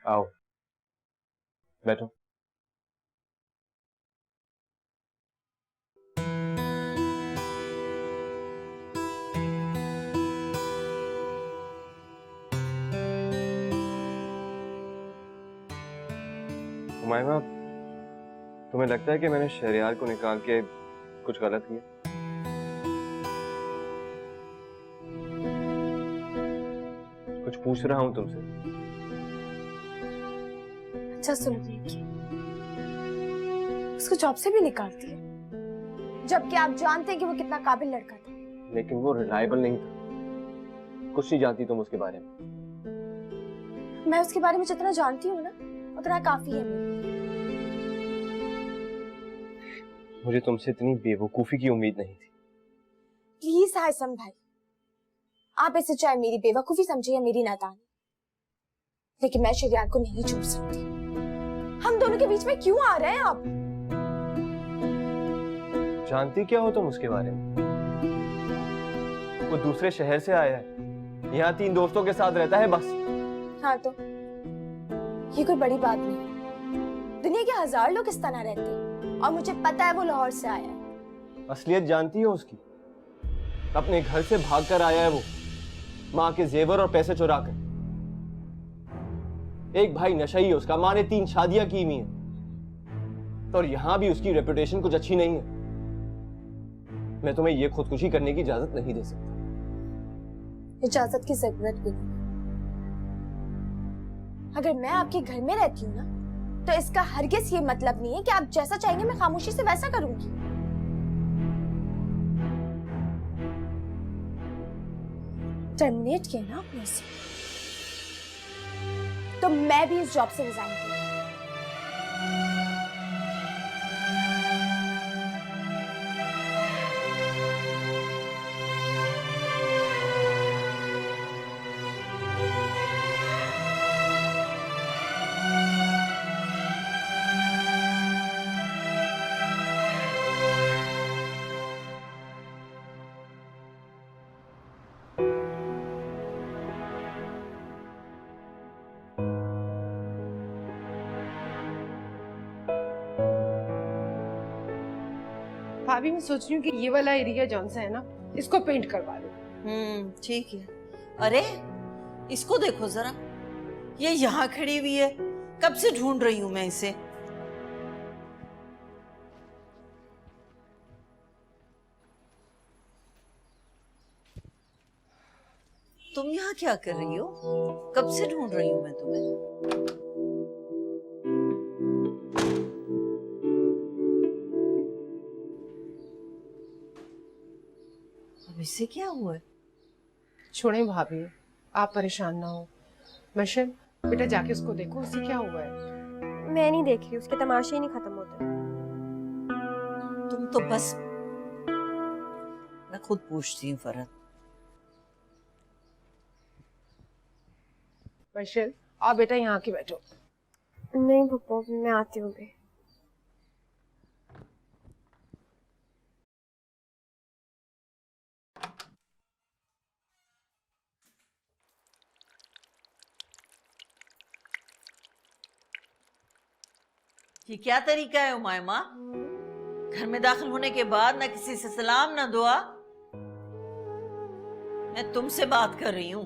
आओ बैठो। हुमायमा, तुम्हें लगता है कि मैंने शहरयार को निकाल के कुछ गलत किया? कुछ पूछ रहा हूं तुमसे। अच्छा सुन रही कि उसको जॉब से भी निकाल दिया, जबकि आप जानते हैं कि वो कितना काबिल लड़का था। लेकिन वो रिलायबल नहीं था। कुछ नहीं जानती तुम उसके बारे में। मैं उसके बारे में जितना जानती हूँ ना, उतना काफी है मेरे। मुझे तुमसे इतनी बेवकूफी की उम्मीद नहीं थी। प्लीज हायसम भाई, आप इसे चाहे मेरी बेवकूफी समझे या मेरी नादानी, लेकिन मैं शहरयार को नहीं छोड़ सकती। हम दोनों के बीच में क्यों आ रहे हैं आप? जानती क्या हो तुम उसके बारे में? वो दूसरे शहर से आया है, यहाँ 3 दोस्तों के साथ रहता है बस। हाँ तो ये कोई बड़ी बात नहीं। दुनिया के 1000 लोग इस तरह रहते हैं और मुझे पता है वो लाहौर से आया है। असलियत जानती हो उसकी? अपने घर से भागकर आया है वो, माँ के जेवर और पैसे चुरा कर। एक भाई नशा ही है उसका, माँ ने 3 शादियां की हुई हैं। और यहां भी उसकी रेपुटेशन कुछ अच्छी नहीं है। मैं तुम्हें ये खुदकुशी करने की इजाजत नहीं दे सकता। इजाजत की जरूरत भी नहीं। अगर मैं आपके घर में रहती हूँ ना, तो इसका हरगिज ये मतलब नहीं है कि आप जैसा चाहेंगे मैं खामोशी से वैसा करूंगी। टर्मिनेट किया ना आपने उसे, तो मैं भी इस जॉब से रिजाइन करूंगी। भाभी मैं सोच रही हूँ कि ये वाला एरिया जौन सा है ना, इसको पेंट करवा दो। ठीक है। अरे इसको देखो जरा, ये यहाँ खड़ी हुई है, कब से ढूंढ रही हूँ मैं इसे। तुम यहाँ क्या कर रही हो? कब से ढूंढ रही हूँ मैं तुम्हें। अब इसे क्या हुआ है? छोड़े भाभी, आप परेशान ना हो। मशर बेटा जाके उसको देखो, उसे क्या हुआ है। मैं नहीं देख रही, उसके तमाशे ही नहीं खत्म होते। तुम तो बस, मैं खुद पूछती हूँ फरहत। मशर आप बेटा यहाँ आके बैठो। नहीं पप्पा, मैं आती हूँ भी। ये क्या तरीका है उमायमा? घर में दाखिल होने के बाद ना किसी से सलाम ना दुआ। मैं तुमसे बात कर रही हूँ।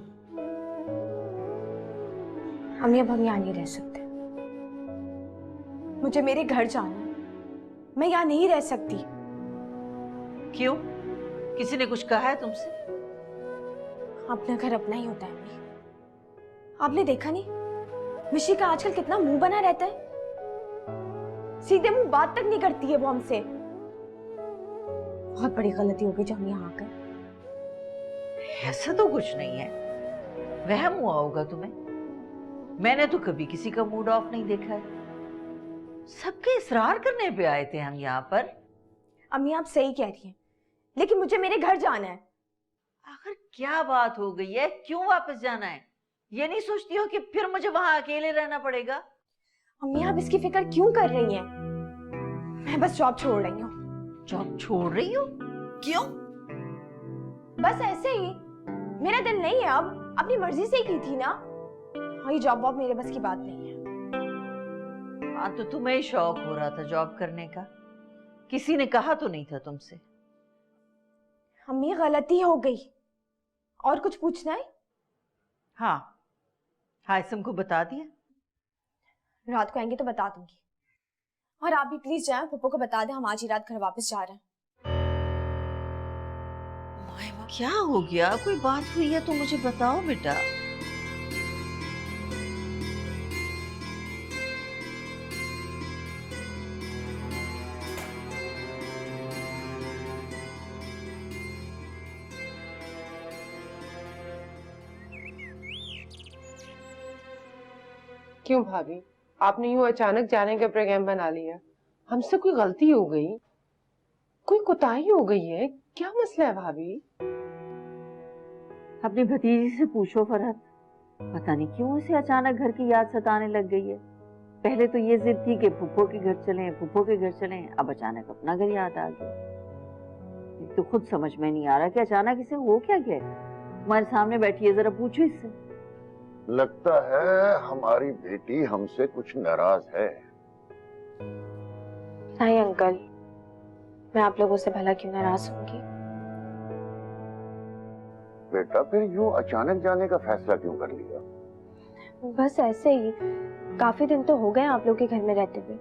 अम्मी अब हम यहाँ नहीं रह सकते। मुझे मेरे घर जाना है, मैं यहाँ नहीं रह सकती। क्यों? किसी ने कुछ कहा है तुमसे? अपना घर अपना ही होता है अम्मी। आपने देखा नहीं मिशी का आजकल कितना मुंह बना रहता है, सीधे मुंह बात तक नहीं करती है वो हमसे। बहुत बड़ी गलती होगी जो हम यहाँ आकर। ऐसा तो कुछ नहीं है, वहम हुआ होगा तुम्हें। मैंने तो कभी किसी का मूड ऑफ नहीं देखा है। सबके इसरार करने पे आए थे हम यहाँ पर। अम्मी आप सही कह रही हैं, लेकिन मुझे मेरे घर जाना है। आखिर क्या बात हो गई है? क्यों वापस जाना है? ये नहीं सोचती हो कि फिर मुझे वहां अकेले रहना पड़ेगा? अम्मी आप इसकी फिक्र क्यों कर रही हैं? मैं बस जॉब छोड़ रही हूँ। जॉब छोड़ रही हो? क्यों? बस ऐसे ही, मेरा दिल नहीं है अब, अपनी मर्जी से ही की थी ना। हाँ, ये जॉब वॉब मेरे बस की बात नहीं है। हाँ, तो तुम्हें ही शौक हो रहा था जॉब करने का? किसी ने कहा तो नहीं था तुमसे? अम्मी गलती हो गई। और कुछ पूछना है? हाँ, हाइसम को बता दिया? रात को आएंगे तो बता दूंगी। और आप भी प्लीज जाएं, पप्पू को बता दें हम आज ही रात घर वापस जा रहे हैं। क्या हो गया? कोई बात हुई है तो मुझे बताओ बेटा। क्यों भाभी, आपने यूं अचानक जाने का प्रोग्राम बना लिया? हमसे कोई गलती हो गई, कोई कुताही हो गई है? क्या मसला है भाभी? अपनी भतीजी से पूछो फरहत, पता नहीं क्यों उसे अचानक घर की याद सताने लग गई है। पहले तो ये जिद थी कि फुप्पो के घर चलें, फुप्पो के घर चलें, अब अचानक अपना घर याद आ गया। एक तो खुद समझ में नहीं आ रहा कि अचानक इसे हो क्या गया। तुम्हारे सामने बैठी है, जरा पूछो इससे। लगता है हमारी बेटी हमसे कुछ नाराज है। नहीं अंकल, मैं आप लोगों से भला क्यों नाराज होंगी? बेटा फिर यूं अचानक जाने का फैसला क्यों कर लिया? बस ऐसे ही, काफी दिन तो हो गए आप लोग के घर में रहते हुए,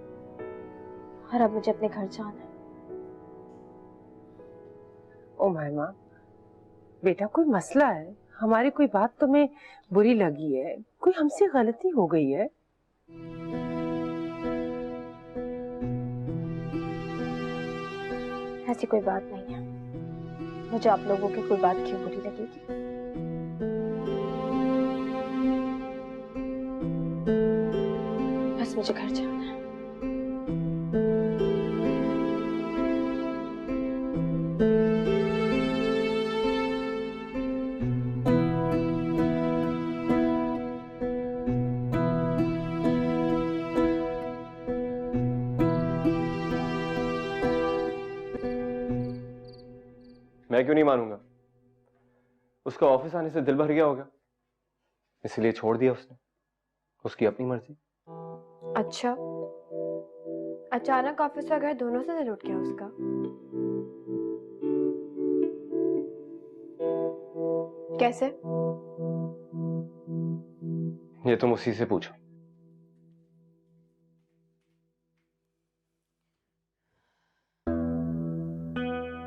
और अब मुझे अपने घर जाना है। ओ मायमा, बेटा कोई मसला है? हमारी कोई बात तुम्हें बुरी लगी है? कोई हमसे गलती हो गई है? ऐसी कोई बात नहीं है। मुझे आप लोगों की कोई बात क्यों बुरी लगेगी? बस मुझे घर जाना है। मैं क्यों नहीं मानूंगा? उसका ऑफिस आने से दिल भर गया होगा, इसलिए छोड़ दिया उसने। उसकी अपनी मर्जी। अच्छा, अचानक ऑफिस का घर दोनों से दिल उठ गया उसका? कैसे? ये तुम उसी से पूछो।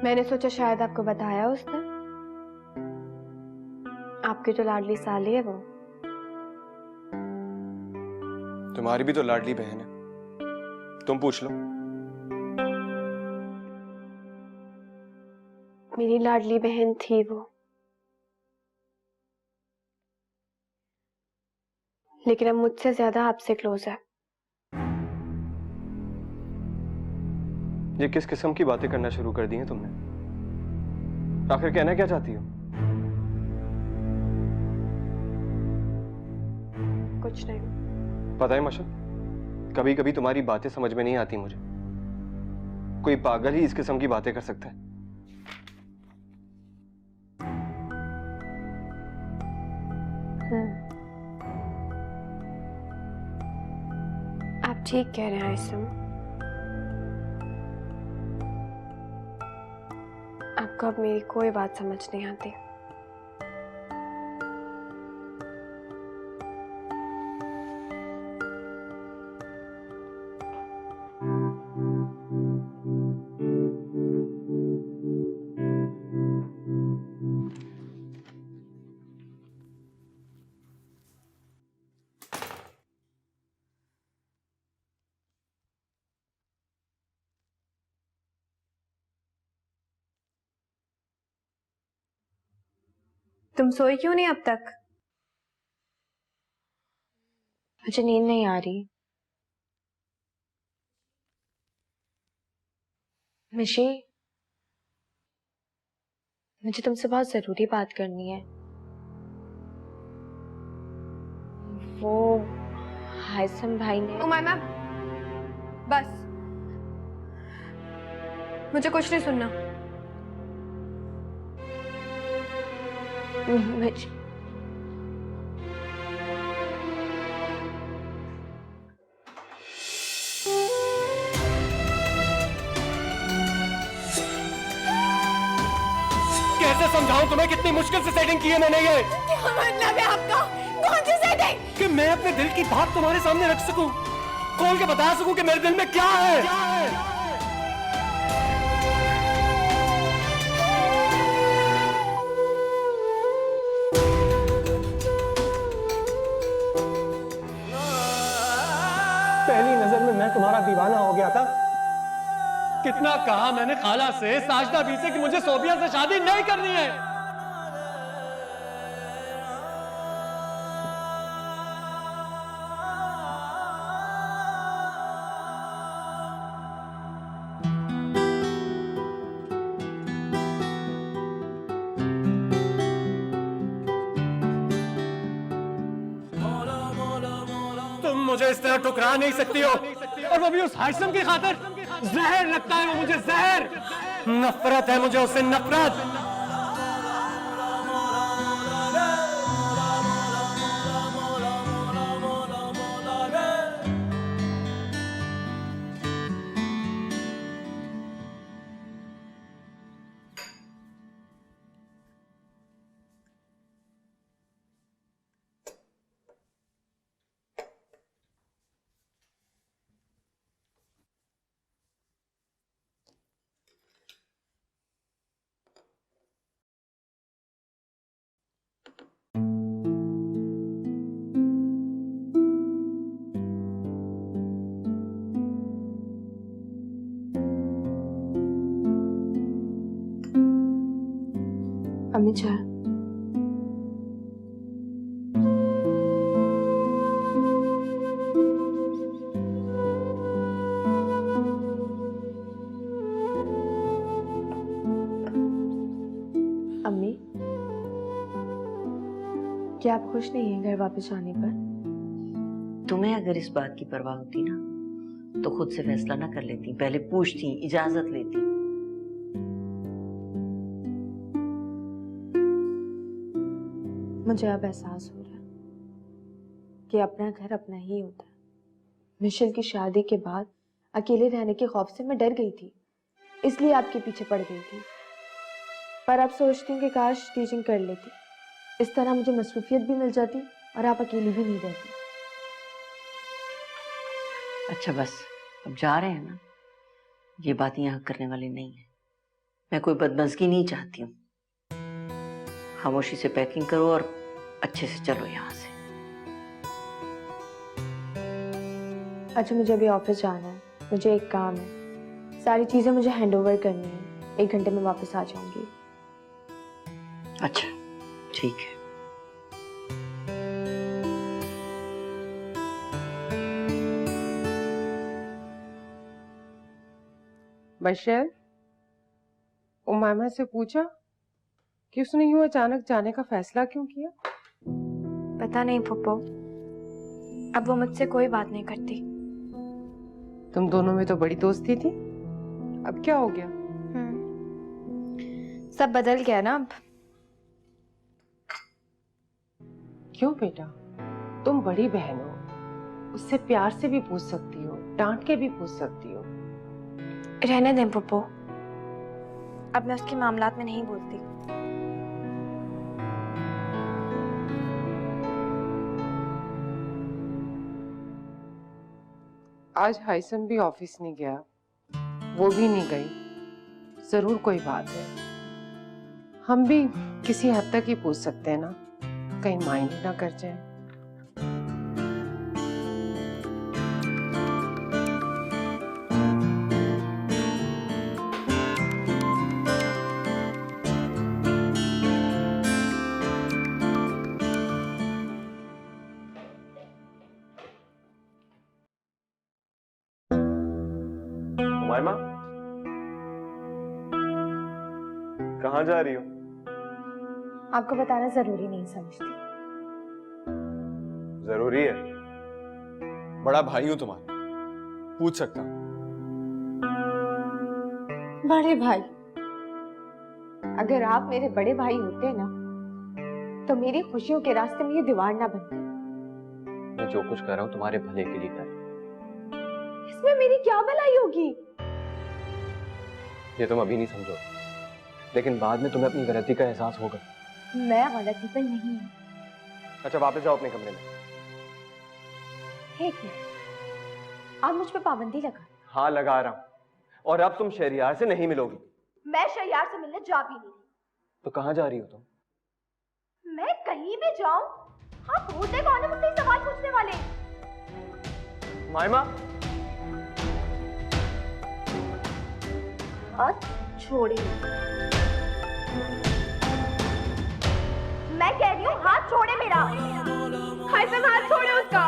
मैंने सोचा शायद आपको बताया उसने। आपकी जो लाडली साली है वो। तुम्हारी भी तो लाडली बहन है, तुम पूछ लो। मेरी लाडली बहन थी वो, लेकिन अब मुझसे ज्यादा आपसे क्लोज है। ये किस किस्म की बातें करना शुरू कर दी हैं तुमने? आखिर कहना क्या चाहती हो? कुछ नहीं। पता है मशा, कभी कभी तुम्हारी बातें समझ में नहीं आती मुझे। कोई पागल ही इस किस्म की बातें कर सकता है। आप ठीक कह रहे हैं आइसम। आपको अब मेरी कोई बात समझ नहीं आती। तुम सोई क्यों नहीं अब तक? मुझे नींद नहीं आ रही। मिशी, मुझे तुमसे बहुत जरूरी बात करनी है। वो हाइसम भाई ने। उमाइमा, बस, मुझे कुछ नहीं सुनना। समझाऊं तुम्हें, कितनी मुश्किल से सेटिंग की है मैंने ये। क्या मतलब है आपका? कौन सी सेटिंग? कि मैं अपने दिल की बात तुम्हारे सामने रख सकूं, खोल के बता सकूं कि मेरे दिल में क्या है। पहली नजर में मैं तुम्हारा दीवाना हो गया था। कितना कहा मैंने खाला से, साजदा भी से कि मुझे सोबिया से शादी नहीं करनी है। तुम मुझे इस तरह ठुकरा नहीं सकती हो, और वो भी उस हाइसम की खातिर। जहर लगता है वो मुझे, जहर। नफरत है मुझे उससे, नफरत। अम्मी चाय। अम्मी, क्या आप खुश नहीं हैं घर वापस आने पर? तुम्हें अगर इस बात की परवाह होती ना तो खुद से फैसला ना कर लेती, पहले पूछती, इजाजत लेती। मुझे अब एहसास हो रहा है कि अपना घर अपना ही होता है। मिशेल की शादी के बाद अकेले रहने के खौफ से मैं डर गई थी, इसलिए आपके पीछे पड़ गई थी। पर अब सोचती हूँ कि काश टीचिंग कर लेती, इस तरह मुझे मसरूफियत भी मिल जाती और आप अकेली भी नहीं रहती। अच्छा बस, अब जा रहे हैं ना, ये बातें यहाँ करने वाली नहीं है। मैं कोई बदमज़गी नहीं चाहती हूँ। खामोशी से पैकिंग करो और अच्छे से चलो यहाँ से। अच्छा, मुझे अभी ऑफिस जाना है, मुझे एक काम है, सारी चीजें मुझे हैंडओवर करनी है। 1 घंटे में वापस आ जाऊंगी। अच्छा ठीक है। बशर, उमामा से पूछा कि उसने यूं अचानक जाने का फैसला क्यों किया? पता नहीं फुप्पो, अब वो मुझसे कोई बात नहीं करती। तुम दोनों में तो बड़ी दोस्ती थी, अब क्या हो गया? सब बदल गया ना अब। क्यों बेटा, तुम बड़ी बहन हो, उससे प्यार से भी पूछ सकती हो, डांट के भी पूछ सकती हो। रहने दें पप्पू, अब मैं उसके मामलात में नहीं बोलती। आज हाइसम भी ऑफिस नहीं गया, वो भी नहीं गई। जरूर कोई बात है। हम भी किसी हद तक ही पूछ सकते हैं ना, कहीं माइंड ना कर जाए। उमाइमा, कहाँ जा रही हो? आपको बताना जरूरी नहीं समझती। जरूरी है, बड़ा भाई हूं तुम्हारा, पूछ सकता हूं। बड़े भाई? अगर आप मेरे बड़े भाई होते ना तो मेरी खुशियों के रास्ते में ये दीवार ना बनती। मैं जो कुछ कर रहा हूं तुम्हारे भले के लिए कर रहा हूं। इसमें मेरी क्या भलाई होगी? ये तुम अभी नहीं समझो, लेकिन बाद में तुम्हें अपनी गलती का एहसास होगा। मैं गलती पर नहीं हूँ। अच्छा वापस जाओ अपने कमरे में। एक मिनट, आप मुझ पे पाबंदी लगा। हाँ लगा रहा हूँ, और अब तुम शहरियार से नहीं मिलोगी। मैं शहरियार से मिलने जा भी नहीं रही। तो कहाँ जा रही हो तुम? मैं कहीं भी जाऊं, आप होते कौन है मुझसे ये सवाल पूछने वाले? मायमा, हाथ छोड़िए। मैं कह रही हूँ हाथ छोड़े मेरा। हाइसम हाथ छोड़े उसका।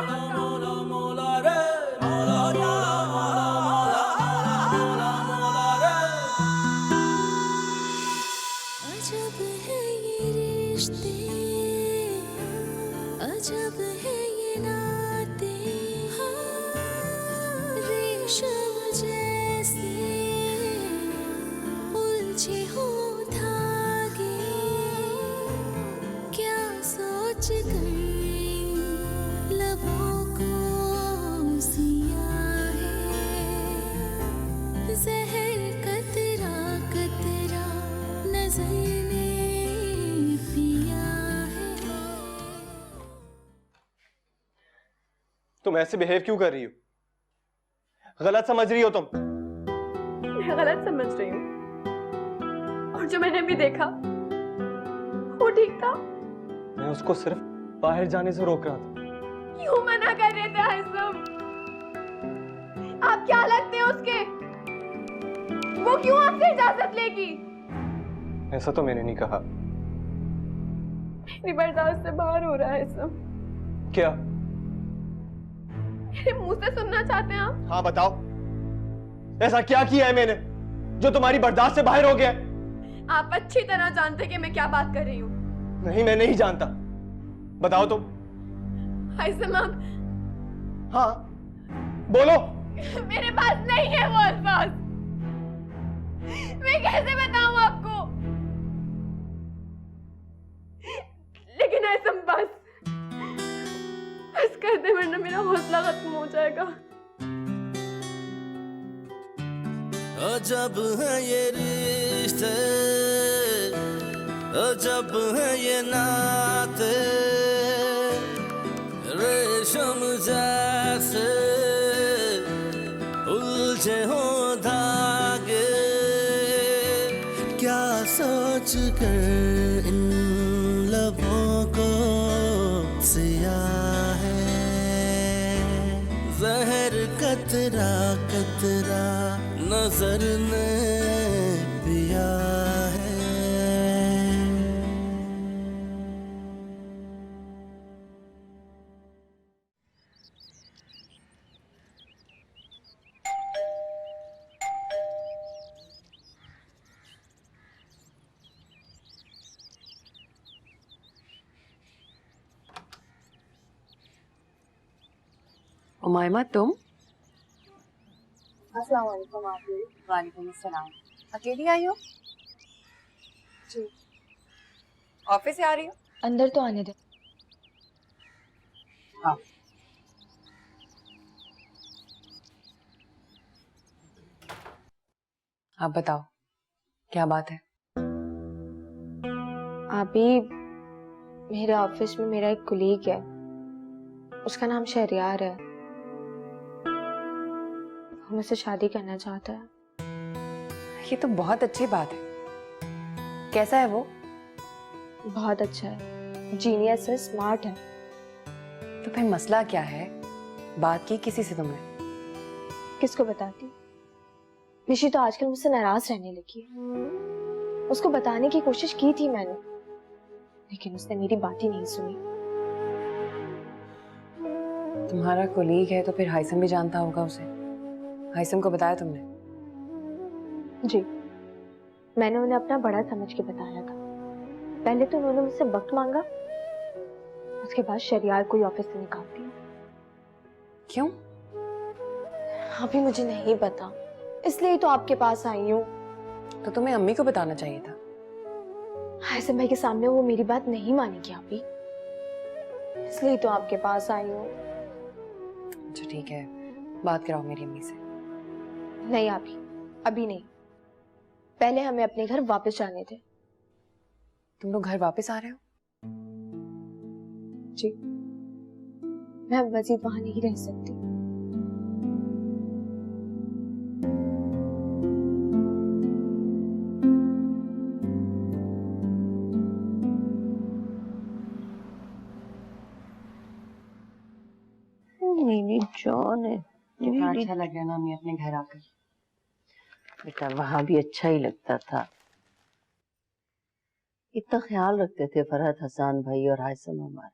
अजब है ये रिश्ते, अजब है ये नाते, रेशम जैसे उलझे हो धागे, क्या सोच कर लबों को सिया है, जहर कतरा कतरा नजर ने पिया है। तुम ऐसे बिहेव क्यों कर रही हो? गलत समझ रही हो तुम? मैं गलत समझ रही हूँ, और जो मैंने अभी देखा वो ठीक था। मैं उसको सिर्फ बाहर जाने से रोक रहा था। क्यों मना कर रहे थे हाइसम? आप क्या लगते हैं उसके? वो क्यों आपसे इजाजत लेगी? ऐसा तो मैंने नहीं कहा। मेरी बर्दाश्त से बाहर हो रहा है हाइसम। क्या? मेरे मुंह से सुनना चाहते हैं आप? हाँ बताओ, ऐसा क्या किया है मैंने जो तुम्हारी बर्दाश्त से बाहर हो गया? आप अच्छी तरह जानते हैं कि मैं क्या बात कर रही हूँ। नहीं, मैं नहीं जानता। बताओ तुम। हाइसम आप हाँ बोलो। मेरे पास नहीं है वो अल्फाज। मैं कैसे बताऊं आपको? लेकिन हाइसम बस कर दे, वरना मेरा हौसला खत्म हो जाएगा। अजब है ये रिश्ते, अजब है ये नाते, रेशम जैसे उलझे हो धागे, क्या सोच कर इन लबों को सिया है, जहर कतरा कतरा नजर ने पिया है। उमायमा तुम? अस्सलाम वालेकुम आपी। वालेकुम अस्सलाम। अकेली आई हो? जी। ऑफिस से आ रही हो? अंदर तो आने दे। हाँ। आप बताओ, क्या बात है? अभी मेरे ऑफिस में मेरा एक कुलीग है, उसका नाम शहरियार है। वो मुझसे शादी करना चाहता है। ये तो बहुत अच्छी बात है। कैसा है वो? बहुत अच्छा है, जीनियस है, स्मार्ट है। तो फिर मसला क्या है? बात की किसी से तुमने? किसको बताती? निशी तो आजकल मुझसे नाराज रहने लगी है। उसको बताने की कोशिश की थी मैंने, लेकिन उसने मेरी बात ही नहीं सुनी। तुम्हारा कोलीग है तो फिर हाइसम भी जानता होगा उसे। हाइसम को बताया तुमने? जी, मैंने उन्हें अपना बड़ा समझ के बताया था। पहले तो उन्होंने मुझसे वक्त मांगा, उसके बाद शहरियार को ही ऑफिस से निकाल दिया। क्यों? अभी मुझे नहीं पता, इसलिए तो आपके पास आई हूँ। तो तुम्हें अम्मी को बताना चाहिए था। हाइसम भाई के सामने वो मेरी बात नहीं मानेगी अभी, इसलिए तो आपके पास आई हूँ। अच्छा ठीक है, बात कराओ मेरी अम्मी से। नहीं अभी, अभी नहीं। पहले हमें अपने घर वापस जाने थे। तुम लोग घर वापस आ रहे हो? जी, मैं अब मजीद वहां नहीं रह सकती। मेरी जान है। कितना अच्छा लग रहा ना मैं अपने घर आकर। बेटा वहां भी अच्छा ही लगता था। इतना ख्याल रखते थे फरहत, हसन भाई और हायसम हमारा।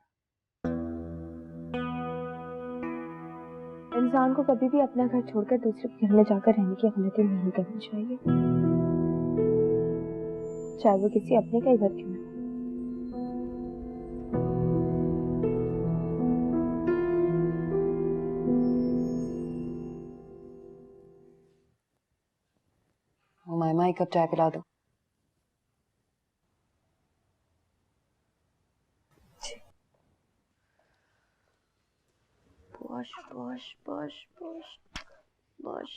इंसान को कभी भी अपना घर छोड़कर दूसरे के घर में जाकर रहने की गलती नहीं करनी चाहिए, चाहे वो किसी अपने का ही घर क्यों ना। उमाइमा एक कप चाय पिला दो। बश बश बश बश बश।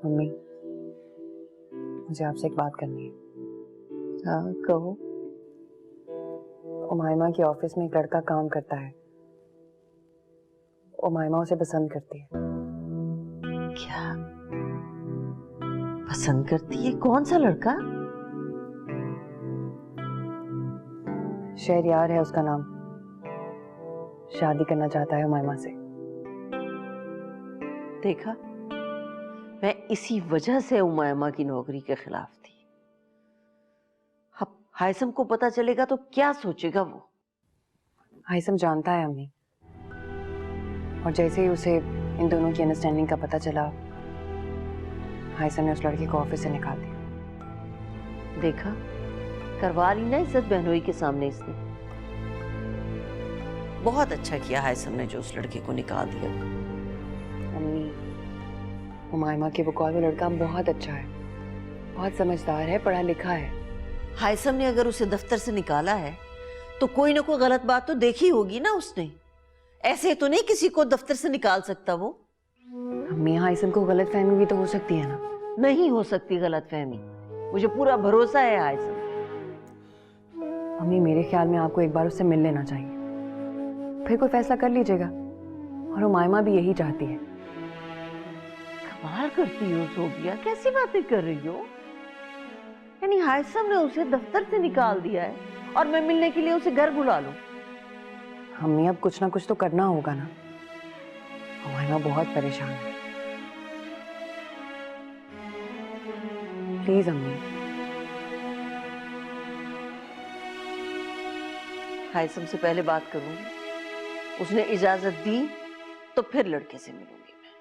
मम्मी, मुझे आपसे एक बात करनी है। हाँ कहो। उमाइमा के ऑफिस में एक लड़का काम करता है। उमाइमा उसे पसंद करती है। क्या पसंद करती है? कौन सा लड़का? शहरयार है उसका नाम। शादी करना चाहता है उमाइमा से। देखा, मैं इसी वजह से उमाइमा की नौकरी के खिलाफ थी। अब हायसम को पता चलेगा तो क्या सोचेगा वो? हायसम जानता है अम्मी, और जैसे ही उसे इन दोनों की अंडरस्टैंडिंग का पता चला, हायसम ने उस लड़के को ऑफिस से निकाल दिया। देखा, करवा ली ना इज्जत बहनोई के सामने इसने। बहुत अच्छा किया हायसम ने जो उस लड़के को निकाल दिया। अम्मी, उमाइमा के बकौल वो लड़का बहुत अच्छा है, बहुत समझदार है, पढ़ा लिखा है। हायसम ने अगर उसे दफ्तर से निकाला है तो कोई ना कोई गलत बात तो देखी होगी ना उसने। ऐसे तो नहीं किसी को दफ्तर से निकाल सकता वो। अम्मी, हायसम को गलतफहमी भी तो हो सकती है ना। नहीं हो सकती गलतफहमी, मुझे पूरा भरोसा है हायसम। अम्मी, मेरे ख्याल में आपको एक बार उससे मिल लेना चाहिए, फिर कोई फैसला कर लीजिएगा। और उमाइमा भी यही चाहती है। कमाल करती हो सोफिया, कैसी बातें कर रही हो? यानी हायसम ने उसे दफ्तर से निकाल दिया है और मैं मिलने के लिए उसे घर बुला लूं? अम्मी, अब कुछ ना कुछ तो करना होगा ना। उमाइमा बहुत परेशान है। प्लीज अम्मी। हायसम से पहले बात करूंगी, उसने इजाजत दी तो फिर लड़के से मिलूंगी मैं।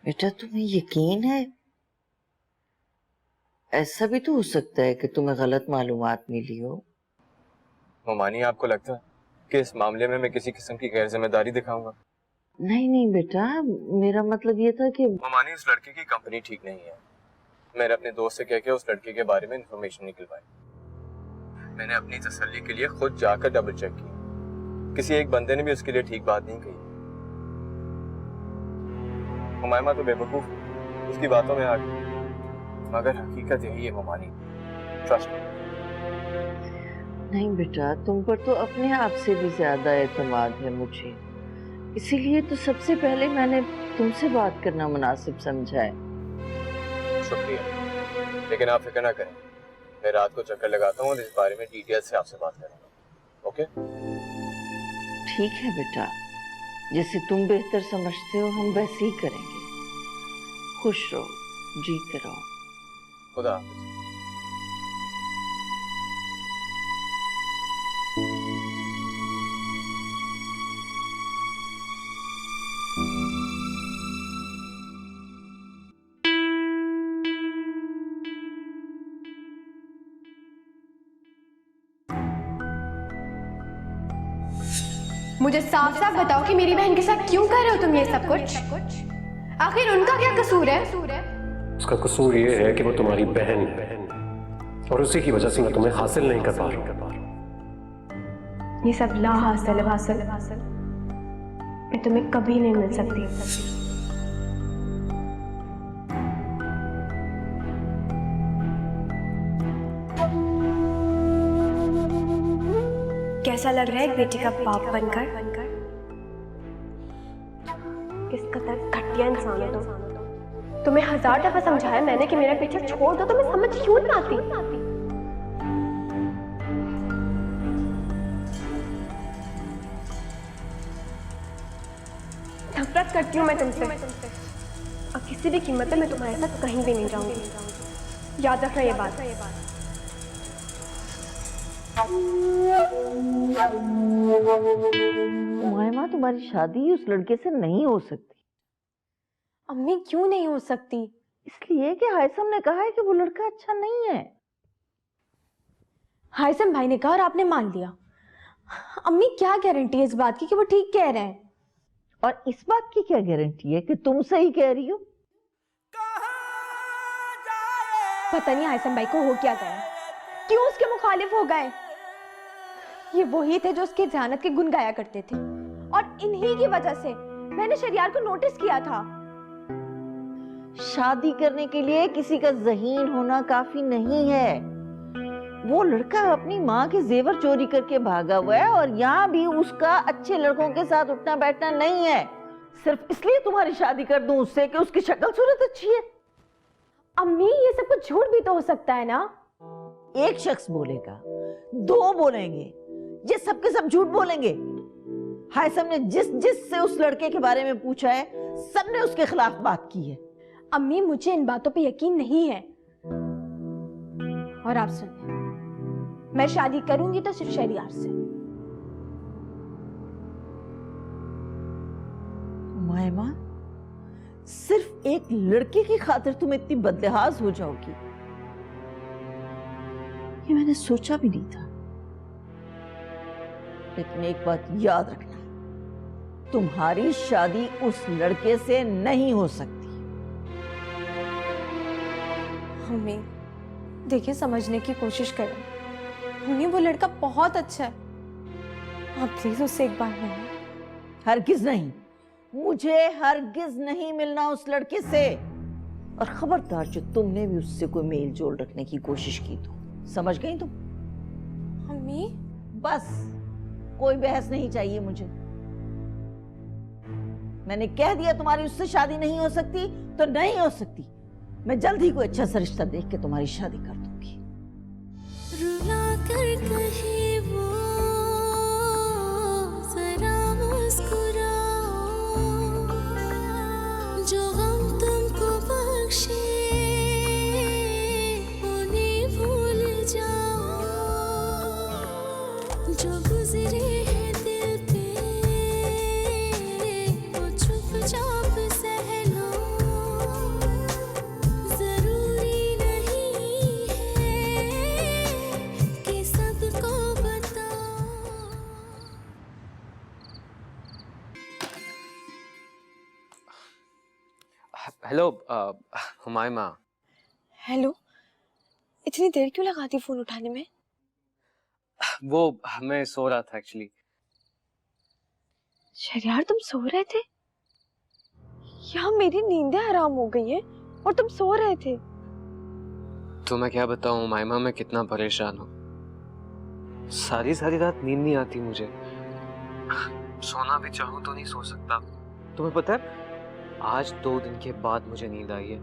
बेटा तुम्हें यकीन है? ऐसा भी तो हो सकता है कि तुम्हें गलत मालूमात मिली हो। ममानी, आपको लगता है कि इस मामले में मैं किसी किस्म की गैर जिम्मेदारी दिखाऊंगा? नहीं नहीं बेटा, मेरा मतलब ये था कि ममानी, उस लड़के की कंपनी ठीक नहीं है। मैंने अपने दोस्त से कह के उस लड़के के बारे में इंफॉर्मेशन निकलवाई। मैंने अपनी तसल्ली के लिए खुद जाकर डबल चेक किया। किसी एक बंदे ने भी उसके लिए ठीक बात नहीं कही। उमाइमा तो बेवकूफ उसकी बातों में आ गई, मगर हकीकत यही है ममानी, ट्रस्ट मी। नहीं बेटा, तुम पर तो अपने आप से भी ज्यादा एतमाद है मुझे, इसीलिए तो सबसे पहले मैंने तुमसे बात करना मुनासिब समझा है। शुक्रिया, लेकिन आप फिक्र ना करें, मैं रात को चक्कर लगाता हूँ और इस बारे में डिटेल से आपसे बात करूँगा। ओके? ठीक है बेटा, जैसे तुम बेहतर समझते हो हम वैसे ही करेंगे। खुश रहो, जीते रहो। खुदा हाफिज। मुझे साफ साफ बताओ कि मेरी बहन के साथ क्यों कर रहे हो तुम ये सब कुछ? आखिर उनका क्या कसूर है? उसका कसूर ये है कि वो तुम्हारी बहन है और उसी की वजह से मैं तुम्हें हासिल नहीं कर पा रहा हूं। ये सब ला हासिल मैं तुम्हें कभी नहीं मिल सकती। कैसा लग रहा है एक बेटी का बाप बनकर? किस कदर घटिया इंसान हो तुम। तुम्हें 1000 दफा समझाया मैंने कि मेरा पीछा छोड़ दो, तुम्हें समझ क्यों नहीं आती? नफरत करती हूँ मैं तुमसे और किसी भी कीमत पे मैं तुम्हारे साथ कहीं भी नहीं जाऊंगी। याद रखना ये बात। माँ, तुम्हारी शादी उस लड़के से नहीं हो सकती। अम्मी क्यों नहीं हो सकती? इसलिए कि हायसम ने कहा है कि वो लड़का अच्छा नहीं है। हायसम भाई ने कहा और आपने मान लिया। अम्मी क्या गारंटी है इस बात की कि वो ठीक कह रहे हैं? और इस बात की क्या गारंटी है कि तुम सही कह रही हो? पता नहीं हायसम भाई को हो क्या गया, क्यों उसके मुखालिफ हो गए। ये वही थे जो उसके जहानत के गुण गाया करते थे और इन्हीं की वजह से मैंने शरियार को नोटिस किया था। शादी करने के लिए किसी का ज़हीन होना काफी नहीं है। वो लड़का अपनी माँ के जेवर चोरी करके भागा हुआ है और यहाँ भी उसका अच्छे लड़कों के साथ उठना बैठना नहीं है। सिर्फ इसलिए तुम्हारी शादी कर दूं उससे कि उसकी शक्ल सूरत अच्छी है। अम्मी ये सब कुछ झूठ भी तो हो सकता है ना? एक शख्स बोलेगा, 2 बोलेंगे, ये सबके सब झूठ बोलेंगे। हायसम ने जिस से उस लड़के के बारे में पूछा है, सबने उसके खिलाफ बात की है। अम्मी मुझे इन बातों पे यकीन नहीं है। और आप सुनिए, मैं शादी करूंगी तो सिर्फ शरियार से। मायमा, सिर्फ एक लड़के की खातिर तुम इतनी बदलिहाज हो जाओगी, ये मैंने सोचा भी नहीं था। लेकिन एक बात याद रखना, तुम्हारी शादी उस लड़के से नहीं हो सकती। अम्मी देखिए, समझने की कोशिश करें। अम्मी वो लड़का बहुत अच्छा है, आप प्लीज उससे एक बार मिलिए। हरगिज नहीं, मुझे हरगिज नहीं मिलना उस लड़के से। और खबरदार जो तुमने भी उससे कोई मेल जोल रखने की कोशिश की तो, समझ गई तुम? अम्मी बस, कोई बहस नहीं चाहिए मुझे। मैंने कह दिया तुम्हारी उससे शादी नहीं हो सकती तो नहीं हो सकती। मैं जल्द ही कोई अच्छा सा रिश्ता देख के तुम्हारी शादी कर दूंगी। रुला कर कहे वो जरा मुस्कुराओ, जो गम तुमको बख्शे उन्हें भूल जाओ, जो गुजरे हैं दिल पे वो चुपचाप सह लो, जरूरी नहीं है कि सबको बताओ। हेलो हुमायमा। हेलो, इतनी देर क्यों लगाती फोन उठाने में? वो मैं सो रहा था एक्चुअली। शरियार तुम सो रहे थे? यहाँ मेरी नींदें हराम हो गई हैं और तुम सो रहे थे। तो मैं क्या बताऊं हुमायमा, मैं कितना परेशान हूँ। सारी सारी रात नींद नहीं आती मुझे। सोना भी चाहूं तो नहीं सो सकता। तुम्हें पता है, आज 2 दिन के बाद मुझे नींद आई है।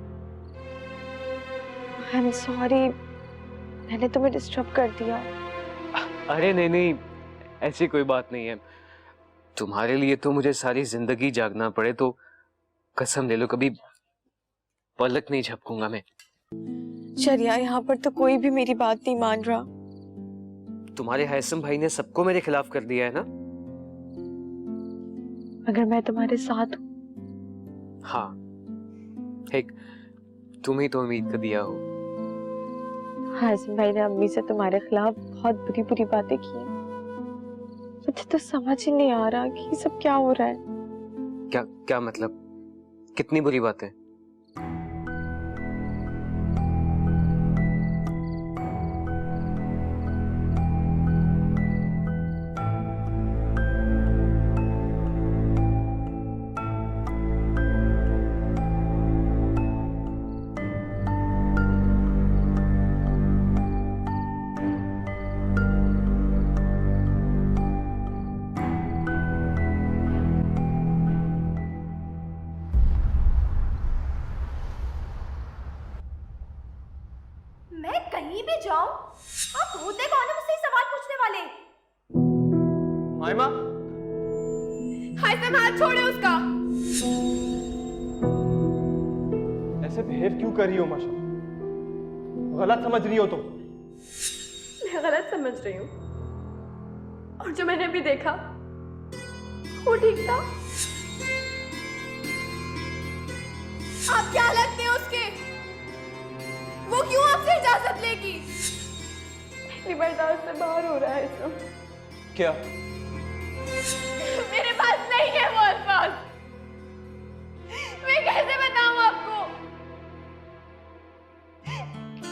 आई एम सॉरी, मैंने तुम्हें डिस्टर्ब कर दिया। अरे नहीं नहीं, ऐसी कोई बात नहीं है। तुम्हारे लिए तो मुझे सारी जिंदगी जागना पड़े तो कसम ले लो कभी पलक नहीं झपकूंगा मैं। शरिया, यहाँ पर तो कोई भी मेरी बात नहीं मान रहा। तुम्हारे हायसम भाई ने सबको मेरे खिलाफ कर दिया है ना? अगर मैं तुम्हारे साथ हूँ। हाँ, एक तुम ही तो उम्मीद कर दिया हो। हासिम भाई ने अम्मी से तुम्हारे खिलाफ बहुत बुरी बुरी बातें की हैं। मुझे तो समझ ही नहीं आ रहा कि ये सब क्या हो रहा है। क्या क्या मतलब? कितनी बुरी बात है। मैं कहीं भी जाऊं, आप होते कौन है मुझसे सवाल पूछने वाले? माइमा, हाइसम हाथ छोड़े उसका। ऐसे बिहेव क्यों कर रही हो माशा? गलत समझ रही हो तुम। मैं गलत समझ रही हूँ, और जो मैंने अभी देखा वो ठीक था। आप क्या लगते हैं उसके? वो क्यों आपसे इजाजत लेगी? मेरी बर्दाश्त से बाहर हो रहा है सब। क्या? मेरे पास नहीं है वो अल्फाज। मैं कैसे बताऊं आपको?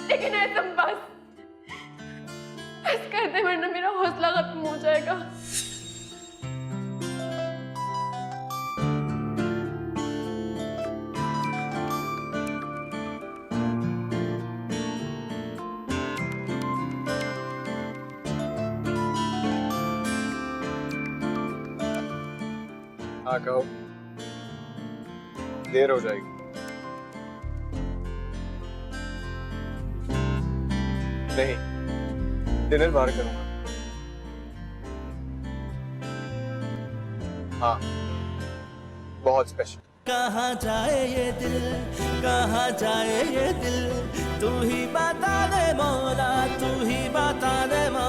लेकिन ऐसा बस कर दे, वरना मेरा हौसला खत्म हो जाएगा। हाँ कहो, देर हो जाएगी। नहीं, डिनर बाहर करूंगा। हाँ, बहुत स्पेशल। कहाँ जाए ये दिल, कहाँ जाए ये दिल, तू ही बता दे मौला, तू ही बता दे मौला।